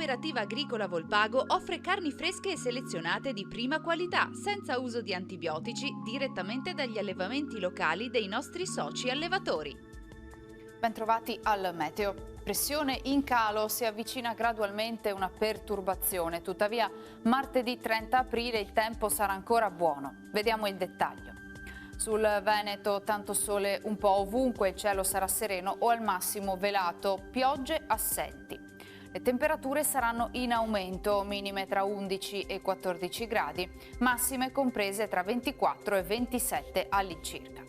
Cooperativa Agricola Volpago offre carni fresche e selezionate di prima qualità, senza uso di antibiotici, direttamente dagli allevamenti locali dei nostri soci allevatori. Bentrovati al meteo. Pressione in calo, si avvicina gradualmente una perturbazione, tuttavia martedì 30 aprile il tempo sarà ancora buono. Vediamo il dettaglio. Sul Veneto tanto sole un po' ovunque, il cielo sarà sereno o al massimo velato, piogge assenti. Le temperature saranno in aumento, minime tra 11 e 14 gradi, massime comprese tra 24 e 27 all'incirca.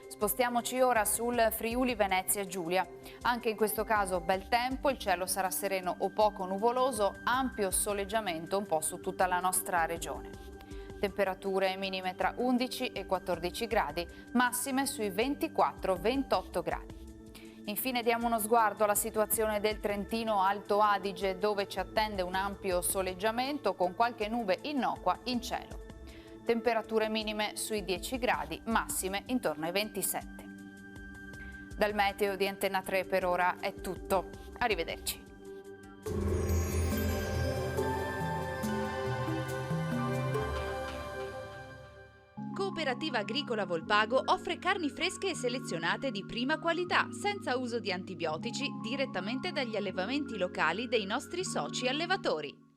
Spostiamoci ora sul Friuli Venezia Giulia. Anche in questo caso bel tempo, il cielo sarà sereno o poco nuvoloso, ampio soleggiamento un po' su tutta la nostra regione. Temperature minime tra 11 e 14 gradi, massime sui 24-28 gradi. Infine diamo uno sguardo alla situazione del Trentino Alto Adige, dove ci attende un ampio soleggiamento con qualche nube innocua in cielo. Temperature minime sui 10 gradi, massime intorno ai 27. Dal meteo di Antenna 3 per ora è tutto. Arrivederci. Cooperativa Agricola Volpago offre carni fresche e selezionate di prima qualità, senza uso di antibiotici, direttamente dagli allevamenti locali dei nostri soci allevatori.